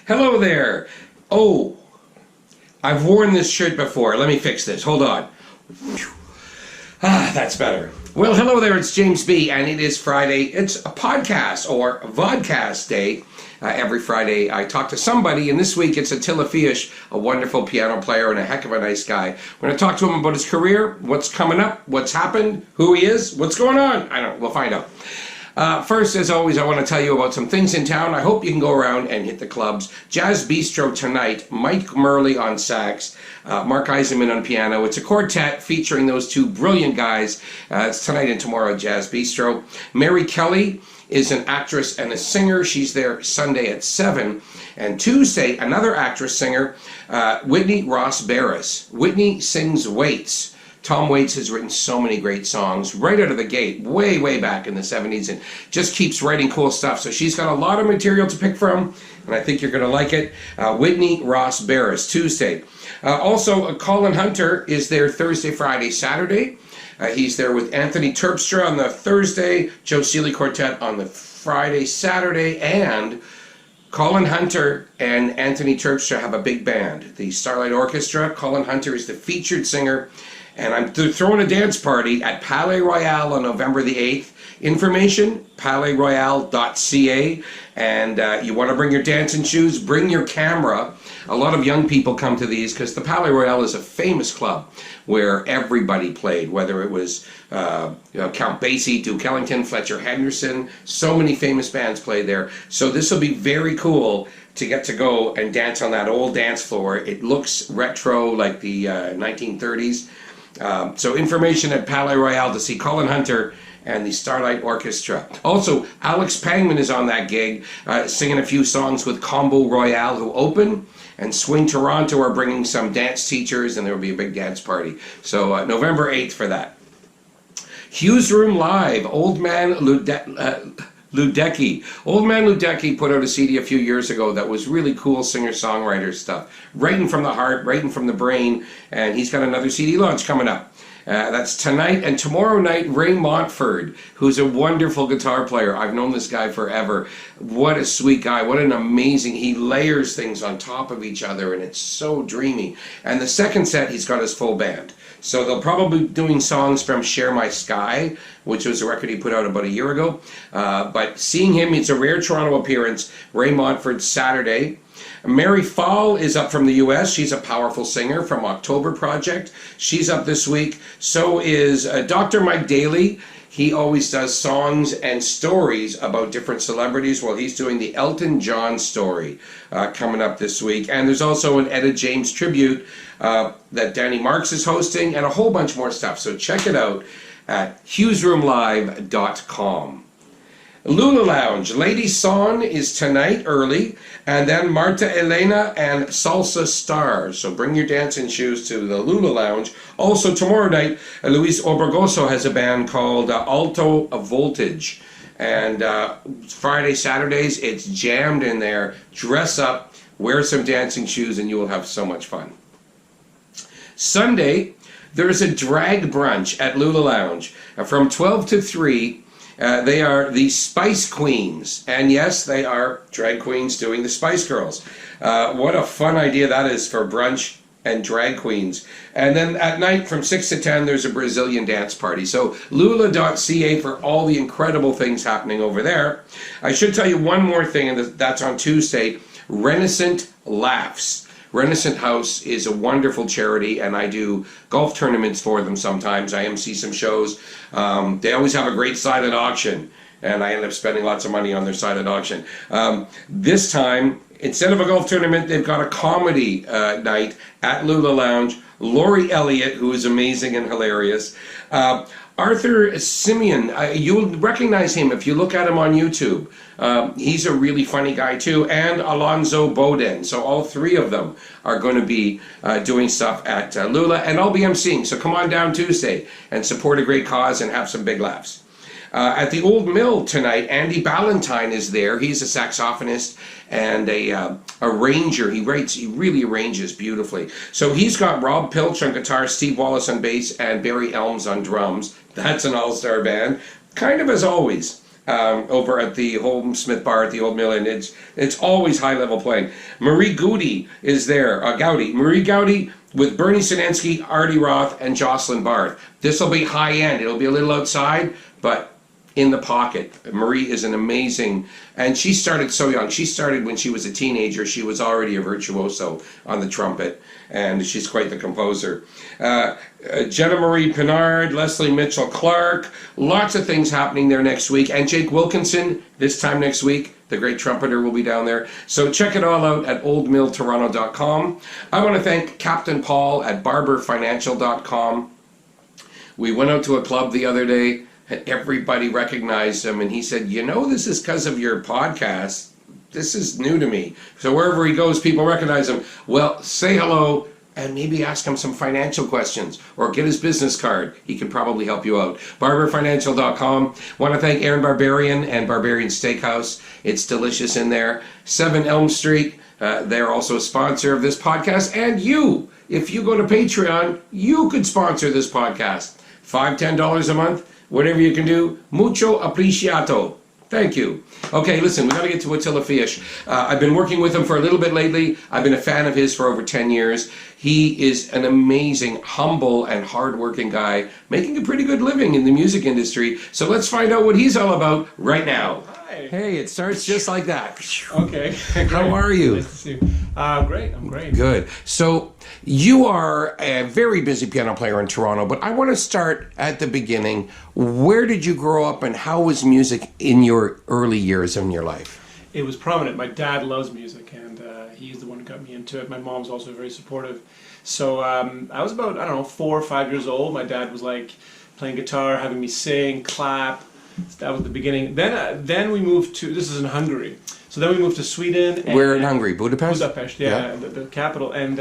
Hello there. Oh, I've worn this shirt before. Let me fix this. Hold on. That's better. Well, hello there. It's Jaymz B, and it is Friday. It's a podcast or vodcast day. Every Friday I talk to somebody, and this week it's Attila Fias, a wonderful piano player and a heck of a nice guy. We're going to talk to him about his career, what's coming up, what's happened, who he is, what's going on. I don't know. We'll find out. First, as always, I want to tell you about some things in town. I hope you can go around and hit the clubs. Jazz Bistro tonight, Mike Murley on sax, Mark Eisenman on piano. It's a quartet featuring those two brilliant guys. It's tonight and tomorrow at Jazz Bistro. Mary Kelly is an actress and a singer. She's there Sunday at 7. And Tuesday, another actress, singer, Whitney Ross Barris. Whitney sings Waits. Tom Waits has written so many great songs right out of the gate, way back in the 70s, and just keeps writing cool stuff. So she's got a lot of material to pick from, and I think you're going to like it. Whitney Ross Barris, Tuesday. Also, Colin Hunter is there Thursday, Friday, Saturday. He's there with Anthony Terpstra on the Thursday, Joe Seeley Quartet on the Friday, Saturday, and Colin Hunter and Anthony Terpstra have a big band, the Starlight Orchestra. Colin Hunter is the featured singer. And I'm throwing a dance party at Palais Royal on November the 8th. Information, palaisroyal.ca. And you want to bring your dancing shoes, bring your camera. A lot of young people come to these because the Palais Royal is a famous club where everybody played, whether it was Count Basie, Duke Ellington, Fletcher Henderson. So many famous bands played there. So this will be very cool to get to go and dance on that old dance floor. It looks retro like the 1930s. So information at Palais Royal to see Colin Hunter and the Starlight Orchestra. Also, Alex Pangman is on that gig, singing a few songs with Combo Royale, who open, and Swing Toronto are bringing some dance teachers, and there will be a big dance party. So November 8th for that. Hughes Room Live, Old Man Ludecki. Old Man Ludecki put out a CD a few years ago that was really cool singer-songwriter stuff. Writing from the heart, writing from the brain, and he's got another CD launch coming up. That's tonight, and tomorrow night, Ray Montford, who's a wonderful guitar player. I've known this guy forever. What a sweet guy. What an amazing, he layers things on top of each other, and it's so dreamy. And the second set, he's got his full band. So they'll probably be doing songs from Share My Sky, which was a record he put out about a year ago. But seeing him, it's a rare Toronto appearance. Ray Montford, Saturday. Mary Fall is up from the U.S. She's a powerful singer from October Project. She's up this week. So is Dr. Mike Daly. He always does songs and stories about different celebrities. Well, he's doing the Elton John story coming up this week. And there's also an Etta James tribute that Danny Marks is hosting, and a whole bunch more stuff. So check it out at hughesroomlive.com. Lula Lounge, Lady Son is tonight early, and then Marta Elena and Salsa Stars. So bring your dancing shoes to the Lula Lounge. Also tomorrow night, Luis Obregoso has a band called Alto Voltage. And Friday, Saturdays, it's jammed in there. Dress up, wear some dancing shoes, and you will have so much fun. Sunday, there's a drag brunch at Lula Lounge from 12 to 3. They are the Spice Queens, and yes, they are drag queens doing the Spice Girls. What a fun idea that is for brunch and drag queens. And then at night from 6 to 10, there's a Brazilian dance party. So lula.ca for all the incredible things happening over there. I should tell you one more thing, and that's on Tuesday, Renaissance Laughs. Renaissance House is a wonderful charity, and I do golf tournaments for them sometimes. I MC some shows. They always have a great silent auction, and I end up spending lots of money on their silent auction. This time, instead of a golf tournament, they've got a comedy night at Lula Lounge. Laurie Elliott, who is amazing and hilarious. Arthur Simeon, you'll recognize him if you look at him on YouTube. He's a really funny guy too, and Alonzo Boden. So all three of them are going to be doing stuff at Lula, and I'll be emceeing. So come on down Tuesday and support a great cause and have some big laughs. At the Old Mill tonight, Andy Ballantyne is there. He's a saxophonist and a arranger. He really arranges beautifully. So he's got Rob Pilch on guitar, Steve Wallace on bass, and Barry Elms on drums. That's an all-star band, kind of as always. over at the Holm Smith Bar at the Old Mill, and it's always high level playing. Marie Gowdy is there. Marie Gowdy with Bernie Sinensky, Artie Roth, and Jocelyn Barth. This will be high end. It'll be a little outside, but in the pocket. Marie is an amazing, and she started so young. She started when she was a teenager. She was already a virtuoso on the trumpet, and she's quite the composer. Jenna Marie Pinard, Leslie Mitchell Clark, lots of things happening there next week. And Jake Wilkinson, this time next week, the great trumpeter, will be down there. So check it all out at oldmilltoronto.com. I want to thank Captain Paul at barberfinancial.com. We went out to a club the other day, and everybody recognized him, and he said, you know, this is because of your podcast. This is new to me. So wherever he goes, people recognize him. Well, say hello and maybe ask him some financial questions or get his business card. He can probably help you out. barberfinancial.com. Want to thank Aaron Barbarian and Barbarian Steakhouse. It's delicious in there. 7 Elm Street. They're also a sponsor of this podcast. And you, if you go to Patreon, you could sponsor this podcast. $5, $10 a month. Whatever you can do, mucho apreciato. Thank you. Okay, listen, we got to get to Attila Fias. I've been working with him for a little bit lately. I've been a fan of his for over 10 years. He is an amazing, humble, and hardworking guy, making a pretty good living in the music industry. So let's find out what he's all about right now. Hi. Hey, it starts just like that. Okay. How are you? Nice to see you. Great. I'm great. Good. So you are a very busy piano player in Toronto, but I want to start at the beginning. Where did you grow up, and how was music in your early years in your life? It was prominent. My dad loves music, and he's the one who got me into it. My mom's also very supportive. So I was about, 4 or 5 years old. My dad was like playing guitar, having me sing, clap. That was the beginning. Then we moved to, this is in Hungary. So then we moved to Sweden. And, where in Hungary? Budapest? Budapest, yeah. The capital. And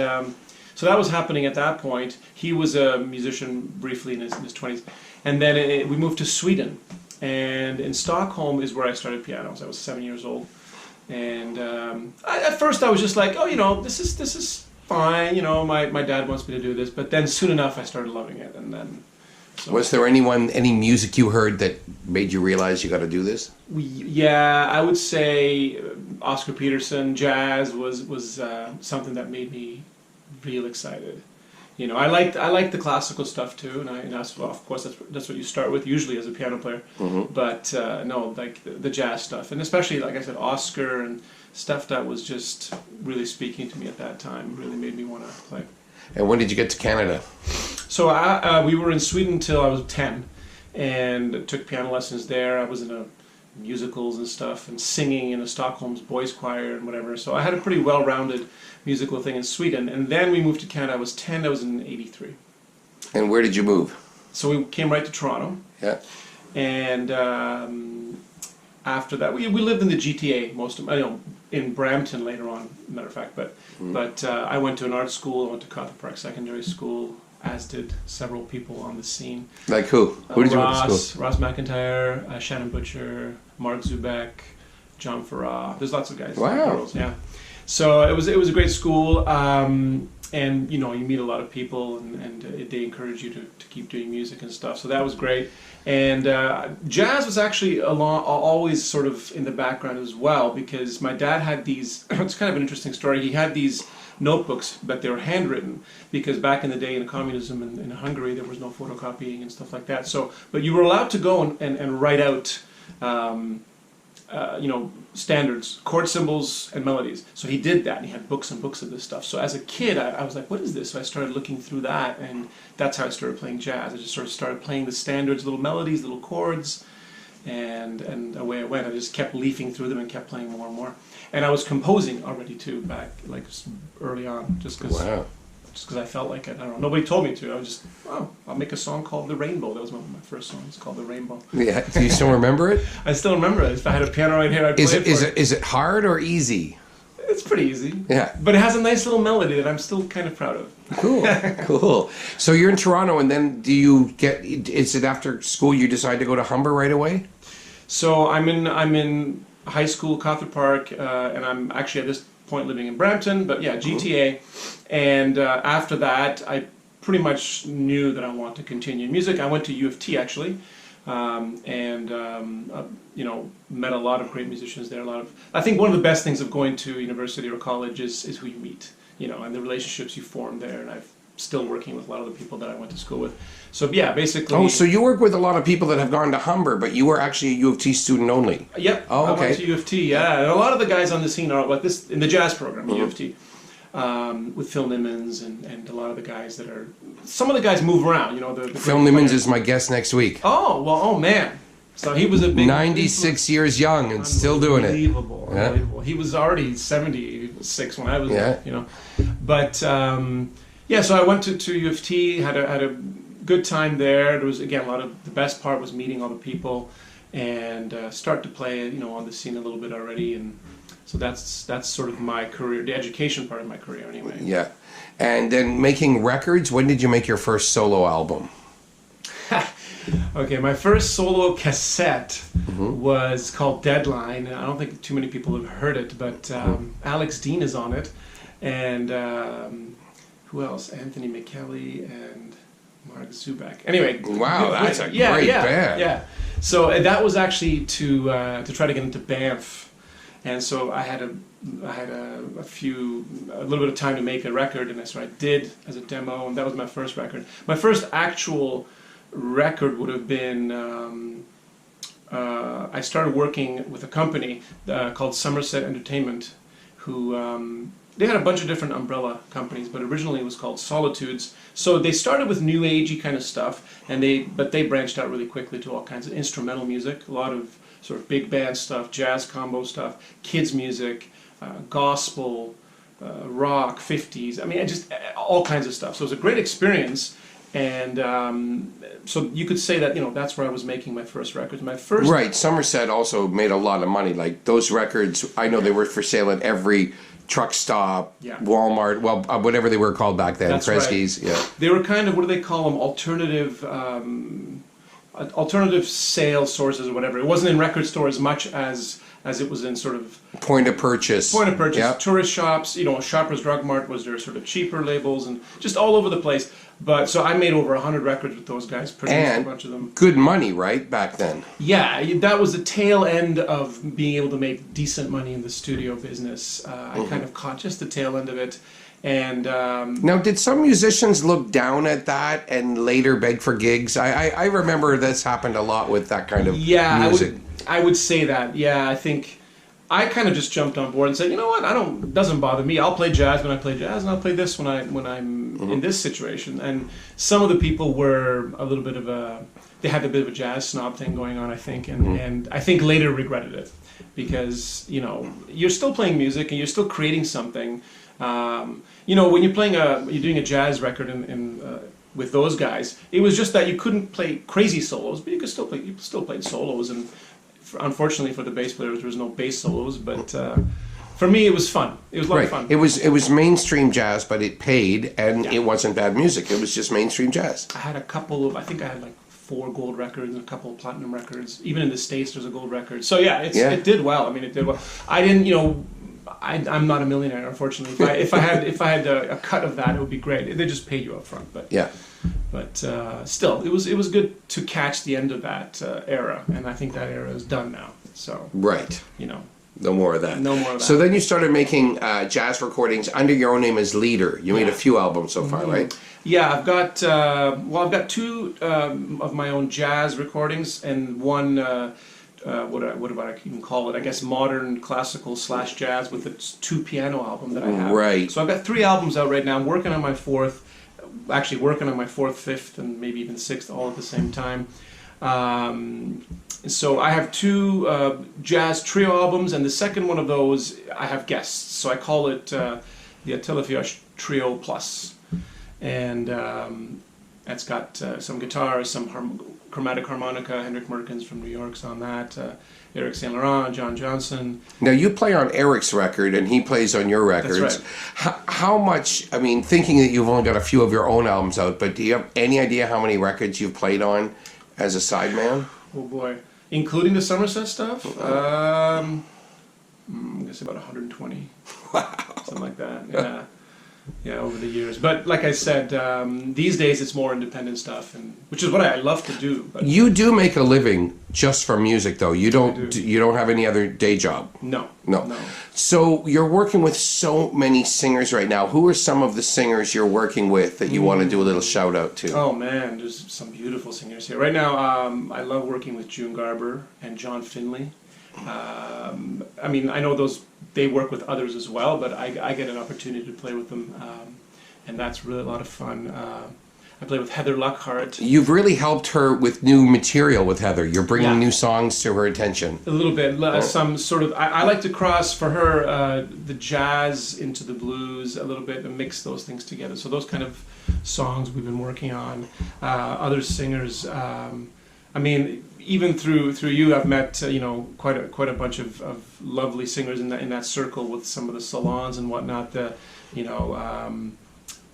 so that was happening at that point. He was a musician briefly in his 20s. And then we moved to Sweden. And in Stockholm is where I started piano. So I was 7 years old. And at first I was just like, this is fine. My dad wants me to do this. But then soon enough I started loving it. And then... So, was there any music you heard that made you realize you got to do this? Yeah, I would say Oscar Peterson, jazz was something that made me real excited. I liked the classical stuff too, and of course that's what you start with usually as a piano player. Mm-hmm. But no, like the jazz stuff, and especially like I said, Oscar and stuff that was just really speaking to me at that time, really made me want to play. And when did you get to Canada? So we were in Sweden until I was 10, and took piano lessons there. I was in musicals and stuff, and singing in a Stockholm's boys choir and whatever. So I had a pretty well-rounded musical thing in Sweden. And then we moved to Canada. I was 10. That was in '83. And where did you move? So we came right to Toronto. Yeah. And after that, we lived in the GTA most of in Brampton later on, matter of fact. But I went to an art school. I went to Cotham Park Secondary School, as did several people on the scene. Like who? Who did you go to school? Ross McIntyre, Shannon Butcher, Mark Zubek, John Farrar. There's lots of guys. Wow. Girls, yeah. So it was a great school, and you meet a lot of people, and they encourage you to keep doing music and stuff. So that was great. And jazz was actually always sort of in the background as well, because my dad had these. It's kind of an interesting story. He had these notebooks, but they were handwritten, because back in the day in communism in Hungary there was no photocopying and stuff like that. So, but you were allowed to go and write out, standards, chord symbols and melodies. So he did that, and he had books and books of this stuff. So as a kid, I was like, what is this? So I started looking through that, and that's how I started playing jazz. I just sort of started playing the standards, little melodies, little chords, and away I went. I just kept leafing through them and kept playing more and more. And I was composing already too, back like early on, just because I felt like it. I don't know. Nobody told me to. I was just, I'll make a song called The Rainbow. That was one of my first songs, called The Rainbow. Yeah. Do you still remember it? I still remember it. If I had a piano right here, I'd play it. Is it hard or easy? It's pretty easy. Yeah. But it has a nice little melody that I'm still kind of proud of. Cool. Cool. So you're in Toronto, and then is it after school you decide to go to Humber right away? So I'm in high school, Cotham Park, and I'm actually at this point living in Brampton, but yeah, GTA. And after that, I pretty much knew that I wanted to continue music. I went to U of T actually, met a lot of great musicians there. I think one of the best things of going to university or college is who you meet, and the relationships you form there. And I'm still working with a lot of the people that I went to school with. So yeah, basically. Oh, so you work with a lot of people that have gone to Humber, but you were actually a U of T student only. Yep. Oh, okay. I went to U of T. Yeah, and a lot of the guys on the scene are like this in the jazz program at U of T. With Phil Nimmons and a lot of the guys that are. Some of the guys move around, Phil Nimmons is my guest next week. Oh, well, oh man. So he was a big 96 years young and still doing it. Unbelievable. He was already 76 when I was there, But so I went to U of T, had a good time there. There was, again, the best part was meeting all the people and start to play, on the scene a little bit already. And so that's sort of my career, the education part of my career anyway. Yeah. And then making records, when did you make your first solo album? Okay, my first solo cassette was called Deadline. I don't think too many people have heard it, but Alex Dean is on it. And who else? Anthony McKelly and Mark Zuback. Anyway. Wow, that's a great band. Yeah. So that was actually to try to get into Banff. And so I had a little bit of time to make a record, and so I did as a demo, and that was my first record. My first actual record would have been, I started working with a company called Somerset Entertainment, who, they had a bunch of different umbrella companies, but originally it was called Solitudes. So they started with new agey kind of stuff, but they branched out really quickly to all kinds of instrumental music, a lot of sort of big band stuff, jazz combo stuff, kids music, gospel, rock, 50s. I mean, just all kinds of stuff. So it was a great experience. And so you could say that, that's where I was making my first records. Right, Somerset also made a lot of money. Like those records, I know they were for sale at every truck stop, Walmart, whatever they were called back then, Kresge's. Right. Yeah. They were kind of, what do they call them, alternative sales sources or whatever. It wasn't in record stores as much as it was in sort of point of purchase. Yep. Tourist shops, Shoppers Drug Mart was their sort of cheaper labels, and just all over the place. But so I made over 100 records with those guys, produced a bunch of them. Good money, right, back then? Yeah, that was the tail end of being able to make decent money in the studio business. I kind of caught just the tail end of it. And now, did some musicians look down at that and later beg for gigs? I remember this happened a lot with that kind of music. I would say that. Yeah, I think I kind of just jumped on board and said, you know what, it doesn't bother me. I'll play jazz when I play jazz, and I'll play this when I'm in this situation. And some of the people were a little bit of they had a bit of a jazz snob thing going on, I think, and I think later regretted it because you're still playing music and you're still creating something. When you're doing a jazz record with those guys, it was just that you couldn't play crazy solos, but you still played solos, and unfortunately for the bass players, there was no bass solos, but for me it was fun. It was a lot of fun. It was mainstream jazz, but it paid, and it wasn't bad music. It was just mainstream jazz. I had I think I had like 4 gold records and a couple of platinum records. Even in the States, there's a gold record. So it did well. I mean, it did well. I didn't, I'm not a millionaire, unfortunately. If I had a cut of that, it would be great. They just pay you up front, but still, it was good to catch the end of that era, and I think that era is done now. So no more of that. No more of that. So then you started making jazz recordings under your own name as Leader. You made a few albums so far, right? Yeah, I've got 2 of my own jazz recordings and one. What about I even call it? I guess modern classical / jazz with a 2 piano album that I have. Right. So I've got 3 albums out right now. I'm working on my 4th. Actually working on my 4th, 5th, and maybe even 6th all at the same time. So I have 2 jazz trio albums, and the second one of those I have guests. So I call it the Attila Fias Trio Plus, and that's got some guitars, some chromatic harmonica. Hendrik Merkens from New York's on that. Eric St. Laurent, John Johnson. Now you play on Eric's record, and he plays on your records. That's right. How much? I mean, thinking that you've only got a few of your own albums out, but do you have any idea how many records you've played on as a sideman? Oh boy, including the Somerset stuff. I guess about 120. Wow. Something like that. Yeah. yeah, over the years. But like I said, these days it's more independent stuff, and which is what I love to do. But You do make a living just from music, though. You don't. do. You don't have any other day job. no, No. So you're working with so many singers right now. Who are some of the singers you're working with that you want to do a little shout out to? Oh man, there's some beautiful singers here right now. I love working with June Garber and John Finley. I mean, I know they work with others as well, but I get an opportunity to play with them, and that's really a lot of fun. I play with Heather Lockhart. You've really helped her with new material with Heather. You're bringing Yeah. new songs to her attention. A little bit, some sort of. I like to cross for her the jazz into the blues a little bit and mix those things together. So those kind of songs we've been working on. Other singers. I mean, even through you, I've met quite a bunch of lovely singers in that circle with some of the salons and whatnot.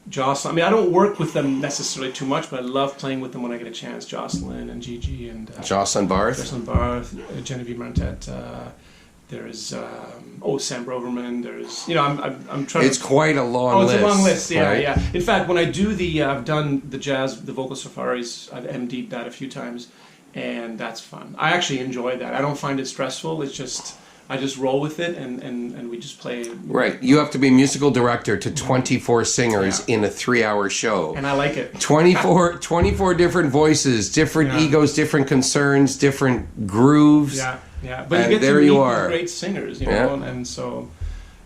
Jocelyn. I mean, I don't work with them necessarily too much, but I love playing with them when I get a chance. Jocelyn and Gigi and Jocelyn Barth. Jocelyn Barth, Genevieve Martet. There's Sam Broverman. There's I'm trying. It's quite a long list. It's a long list. Yeah, right? yeah. In fact, when I do I've done the vocal safaris. I've MD'd that a few times, and that's fun. I actually enjoy that. I don't find it stressful. It's just I just roll with it, and we just play. Right. You have to be musical director to 24 singers in a 3-hour show. And I like it. 24 different voices, different egos, different concerns, different grooves. Yeah, yeah. But And you get there to meet you these are. great singers, and so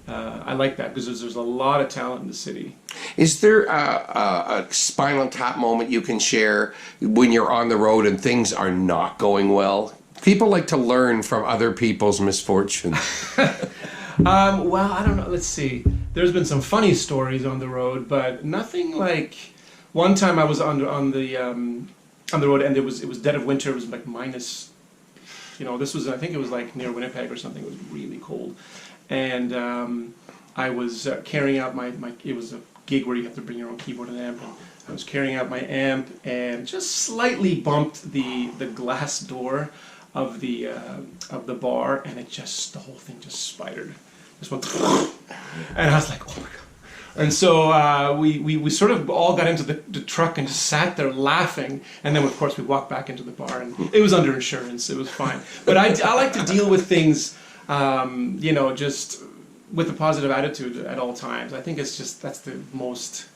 I like that because there's a lot of talent in the city. Is there a Spinal Tap moment you can share when you're on the road and things are not going well? People like to learn from other people's misfortunes. Well, I don't know. Let's see. There's been some funny stories on the road, but nothing like. One time I was on the road, and it was dead of winter. It was like minus. This was, I think it was like near Winnipeg or something. It was really cold, and I was carrying out my. It was a gig where you have to bring your own keyboard and amp. And I was carrying out my amp and just slightly bumped the glass door of the bar, and the whole thing just spidered. Just went, and I was like, oh my god. And so we sort of all got into the truck and just sat there laughing, and then of course we walked back into the bar, and it was under insurance. It was fine. But I like to deal with things, just with a positive attitude at all times. I think that's the most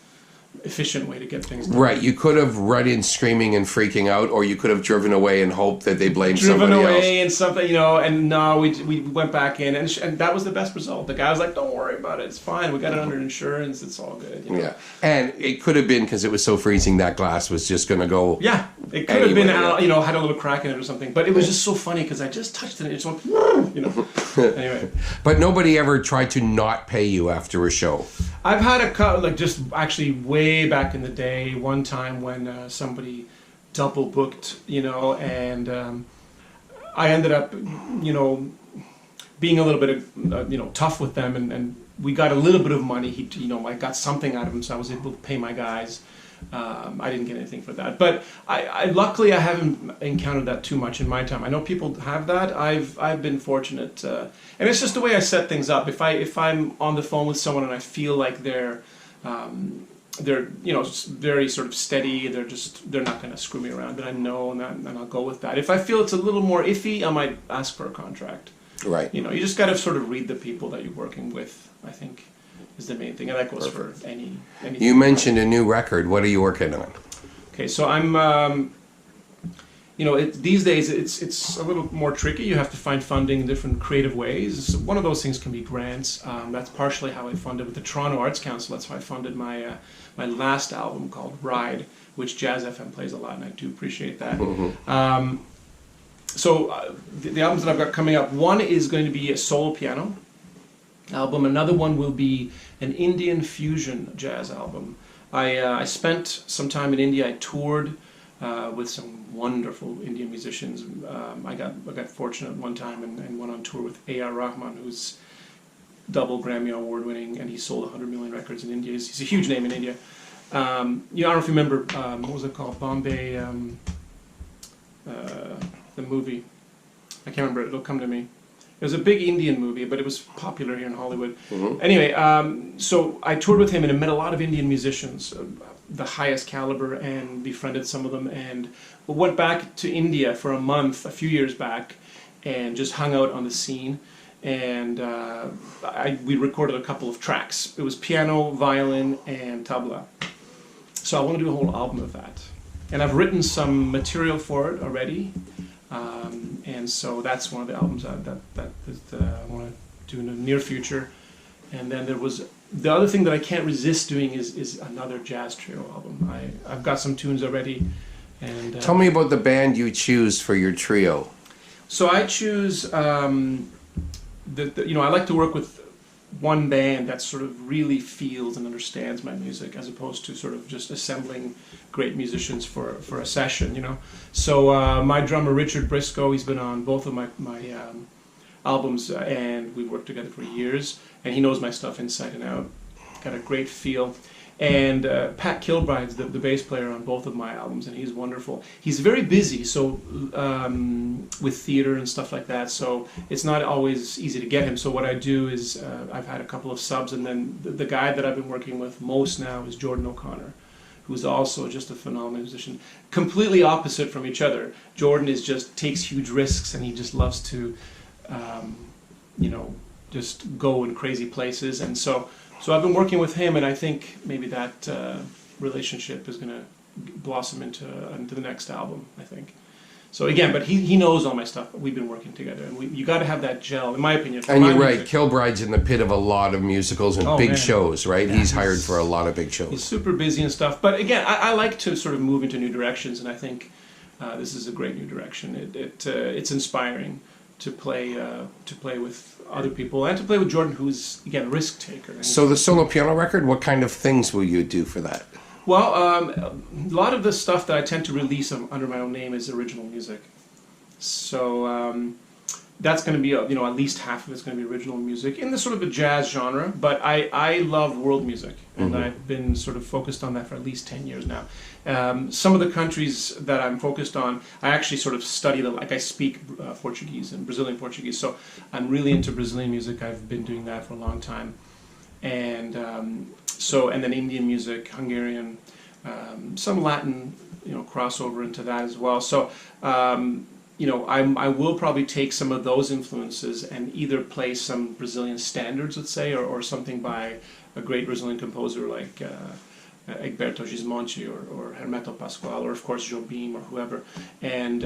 efficient way to get things done. Right. You could have run in screaming and freaking out, or you could have driven away and hoped that they blamed somebody else. Driven away and something, and no, we went back in, and that was the best result. The guy was like, "Don't worry about it. It's fine. We got it under insurance. It's all good." Yeah. And it could have been because it was so freezing that glass was just going to go. Yeah, it could have been, Anyway, had a little crack in it or something. But it was just so funny because I just touched it and it just went, Anyway. But nobody ever tried to not pay you after a show. I've had a couple, just actually way back in the day, one time when somebody double booked, and I ended up, being a little bit, tough with them, and we got a little bit of money. I got something out of him, so I was able to pay my guys. I didn't get anything for that, but luckily I haven't encountered that too much in my time. I know people have that. I've been fortunate, and it's just the way I set things up. If I'm on the phone with someone and I feel like they're very sort of steady, they're not going to screw me around, then I know, and I'll go with that. If I feel it's a little more iffy, I might ask for a contract. Right. You just got to sort of read the people that you're working with, I think, is the main thing, and that goes for anything. You mentioned a new record. What are you working on? Okay, so I'm, these days it's a little more tricky. You have to find funding in different creative ways. One of those things can be grants. That's partially how I funded with the Toronto Arts Council. That's how I funded my last album called Ride, which Jazz FM plays a lot, and I do appreciate that. Mm-hmm. The albums that I've got coming up, one is going to be a solo piano album. Another one will be an Indian fusion jazz album. I spent some time in India. I toured with some wonderful Indian musicians. I got fortunate one time and went on tour with A.R. Rahman, who's double Grammy award winning, and he sold 100 million records in India. He's a huge name in India. I don't know if you remember, what was it called? Bombay, the movie. I can't remember it. It'll come to me. It was a big Indian movie, but it was popular here in Hollywood. Anyway, so I toured with him and I met a lot of Indian musicians, the highest caliber, and befriended some of them. And we went back to India for a month, a few years back, and just hung out on the scene. And we recorded a couple of tracks. It was piano, violin, and tabla. So I want to do a whole album of that. And I've written some material for it already. And so that's one of the albums that I want to do in the near future. And then there was the other thing that I can't resist doing is another jazz trio album. I've got some tunes already. And tell me about the band you choose for your trio. So I choose I like to work with one band that sort of really feels and understands my music, as opposed to sort of just assembling great musicians for a session, you know. So my drummer Richard Briscoe, he's been on both of my albums, and we worked together for years, and he knows my stuff inside and out. Got a great feel. And Pat Kilbride's the bass player on both of my albums, and he's wonderful. He's very busy, so with theater and stuff like that, so it's not always easy to get him. So what I do is I've had a couple of subs, and then the guy that I've been working with most now is Jordan O'Connor, who's also just a phenomenal musician. Completely opposite from each other. Jordan takes huge risks, and he just loves to, just go in crazy places, and so I've been working with him, and I think maybe that relationship is going to blossom into the next album, I think. So again, but he knows all my stuff. We've been working together, and you got to have that gel, in my opinion. And you're right, Kilbride's in the pit of a lot of musicals and big shows, right? Yeah, he's hired for a lot of big shows. He's super busy and stuff. But again, I like to sort of move into new directions, and I think this is a great new direction. It's inspiring to play with other people, and to play with Jordan, who's, again, a risk taker. So the solo piano record, what kind of things will you do for that? Well, a lot of the stuff that I tend to release under my own name is original music. So that's going to be, at least half of it's going to be original music in the sort of a jazz genre. But I love world music, and I've been sort of focused on that for at least 10 years now. Some of the countries that I'm focused on, I actually sort of study them. Like I speak Portuguese and Brazilian Portuguese, so I'm really into Brazilian music. I've been doing that for a long time, and and then Indian music, Hungarian, some Latin, crossover into that as well. So. I will probably take some of those influences and either play some Brazilian standards, let's say, or something by a great Brazilian composer like Egberto Gismonti or Hermeto Pascoal, or of course Jobim or whoever, and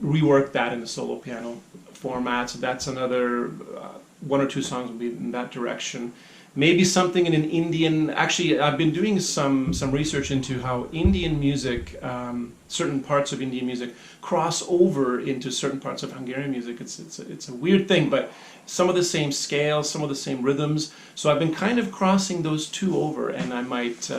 rework that in the solo piano format. So that's another one or two songs will be in that direction. Maybe something in an Indian. Actually, I've been doing some research into how Indian music, certain parts of Indian music, cross over into certain parts of Hungarian music. It's a weird thing, but some of the same scales, some of the same rhythms. So I've been kind of crossing those two over, and I might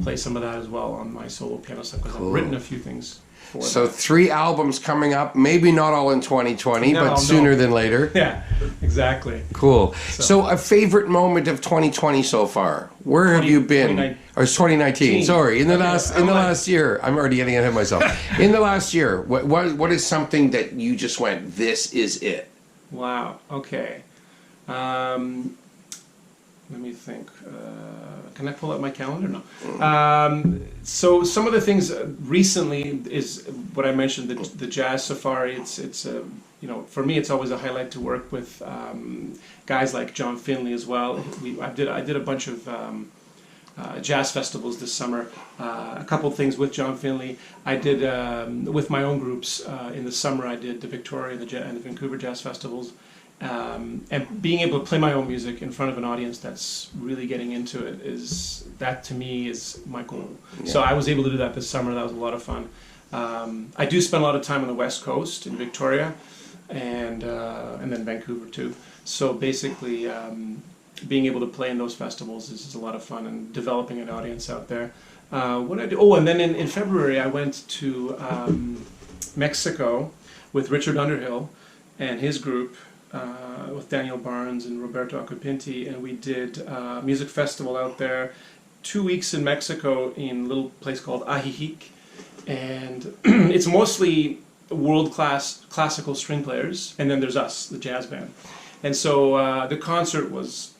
play some of that as well on my solo piano stuff, because I've written a few things. So 3 albums coming up, maybe not all in 2020, but sooner than later. Yeah, exactly. Cool. So a favorite moment of 2020 so far? Where have you been? Or 2019, sorry. In the last year. I'm already getting ahead of myself. In the last year, what is something that you just went, this is it? Wow, okay. Let me think. Can I pull up my calendar? No. So some of the things recently is what I mentioned, the Jazz Safari. It's for me, it's always a highlight to work with guys like John Finley as well. I did a bunch of jazz festivals this summer. A couple of things with John Finley. I did with my own groups in the summer. I did the Victoria and the Vancouver Jazz Festivals. And being able to play my own music in front of an audience that's really getting into it to me is my goal. Yeah. So I was able to do that this summer. That was a lot of fun. I do spend a lot of time on the West Coast in Victoria, and then Vancouver too. So basically, being able to play in those festivals is a lot of fun, and developing an audience out there. What did I do? Oh, and then in February I went to Mexico with Richard Underhill and his group. With Daniel Barnes and Roberto Acupinti, and we did a music festival out there, 2 weeks in Mexico in a little place called Ajijic, and it's mostly world-class classical string players, and then there's us, the jazz band. And so the concert was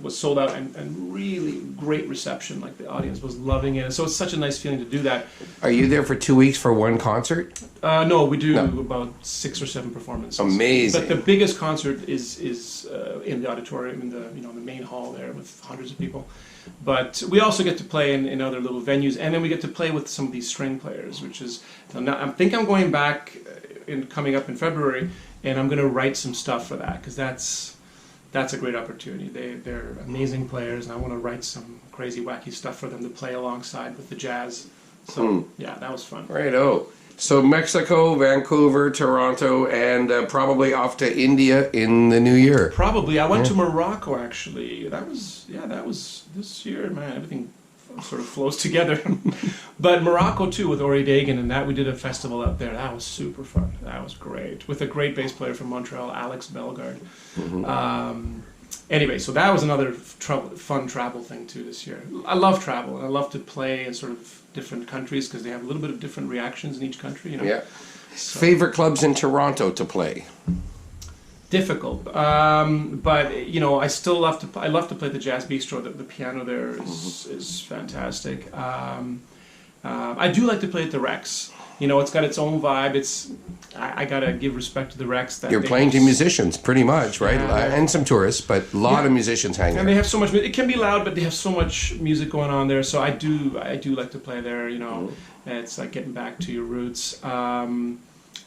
sold out and really great reception. Like the audience was loving it. So it's such a nice feeling to do that. Are you there for 2 weeks for one concert? No, we do about 6 or 7 performances. Amazing. But the biggest concert is in the auditorium, in the main hall there with hundreds of people. But we also get to play in other little venues, and then we get to play with some of these string players, which is, I think I'm going back coming up in February, and I'm going to write some stuff for that, because that's a great opportunity. They're amazing players, and I want to write some crazy, wacky stuff for them to play alongside with the jazz. So, yeah, that was fun. Righto. So Mexico, Vancouver, Toronto, and probably off to India in the new year. Probably. I went to Morocco, actually. That was this year, man. Everything sort of flows together. But Morocco, too, with Ori Dagan, and that we did a festival out there. That was super fun. That was great. With a great bass player from Montreal, Alex Bellegarde. Anyway, so that was another fun travel thing, too, this year. I love travel. I love to play in sort of different countries because they have a little bit of different reactions in each country. Yeah. So. Favorite clubs in Toronto to play? Difficult, but I still love to. I love to play the Jazz Bistro. The piano there is fantastic. I do like to play at the Rex. It's got its own vibe. I gotta give respect to the Rex. That you're playing to musicians, pretty much, right? Yeah, and some tourists, but a lot of musicians hang there. And they have so much. It can be loud, but they have so much music going on there. So I do like to play there. It's like getting back to your roots.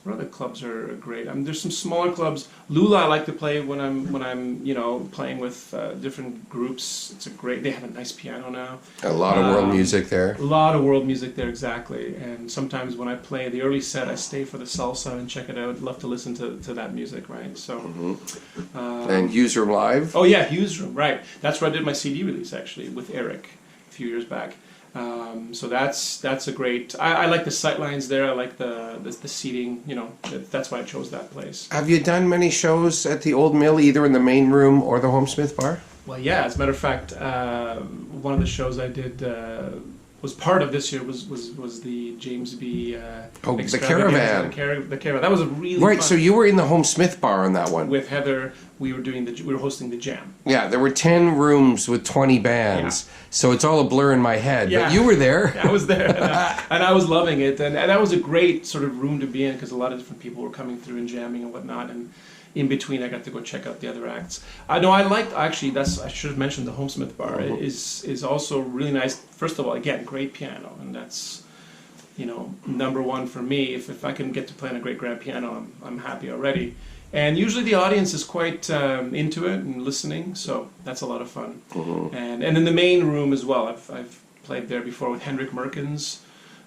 What other clubs are great? There's some smaller clubs. Lula, I like to play when I'm playing with different groups. They have a nice piano now. A lot of world music there. A lot of world music there, exactly. And sometimes when I play the early set, I stay for the salsa and check it out. Love to listen to that music, right? So. And Hughes Room Live. Oh yeah, Hughes Room, right? That's where I did my CD release actually with Eric a few years back. So that's a great. I like the sight lines there. I like the seating. That's why I chose that place. Have you done many shows at the Old Mill, either in the main room or the Homesmith Bar? Well, yeah. As a matter of fact, one of the shows I did was part of this year was the Jaymz B. The Caravan. The Caravan. That was a really right. Fun. So you were in the Homesmith Bar on that one with Heather. We were hosting the jam. Yeah, there were 10 rooms with 20 bands, so it's all a blur in my head. Yeah. But you were there. Yeah, I was there, and I was loving it, and that was a great sort of room to be in because a lot of different people were coming through and jamming and whatnot, and in between I got to go check out the other acts. I liked actually. I should have mentioned the Homesmith Bar is also really nice. First of all, again, great piano, and that's number one for me. If I can get to play on a great grand piano, I'm happy already. And usually the audience is quite into it and listening, so that's a lot of fun. And in the main room as well, I've played there before with Hendrik Merkens,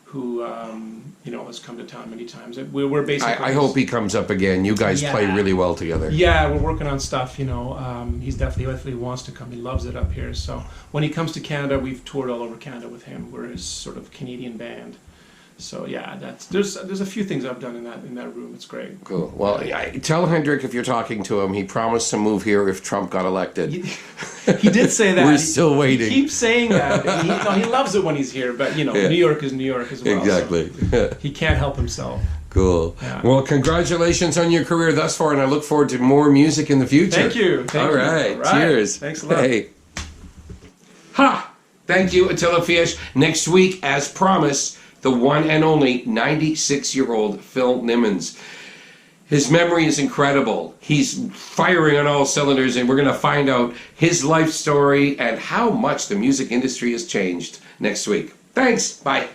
who has come to town many times. We're basically. I hope he comes up again. You guys play really well together. Yeah, we're working on stuff. He's definitely wants to come. He loves it up here. So when he comes to Canada, we've toured all over Canada with him. We're his sort of Canadian band. So yeah, there's a few things I've done in that room. It's great. Cool. Well, tell Hendrik if you're talking to him, he promised to move here if Trump got elected. He did say that. We're still waiting. He keeps saying that. He loves it when he's here, but New York is New York as well. Exactly. So he can't help himself. Cool. Yeah. Well, congratulations on your career thus far, and I look forward to more music in the future. Thank you. All right. Cheers. Thanks a lot. Hey. Ha! Thank you, Attila Fias. Next week, as promised, the one and only 96-year-old Phil Nimmons. His memory is incredible. He's firing on all cylinders, and we're going to find out his life story and how much the music industry has changed next week. Thanks. Bye.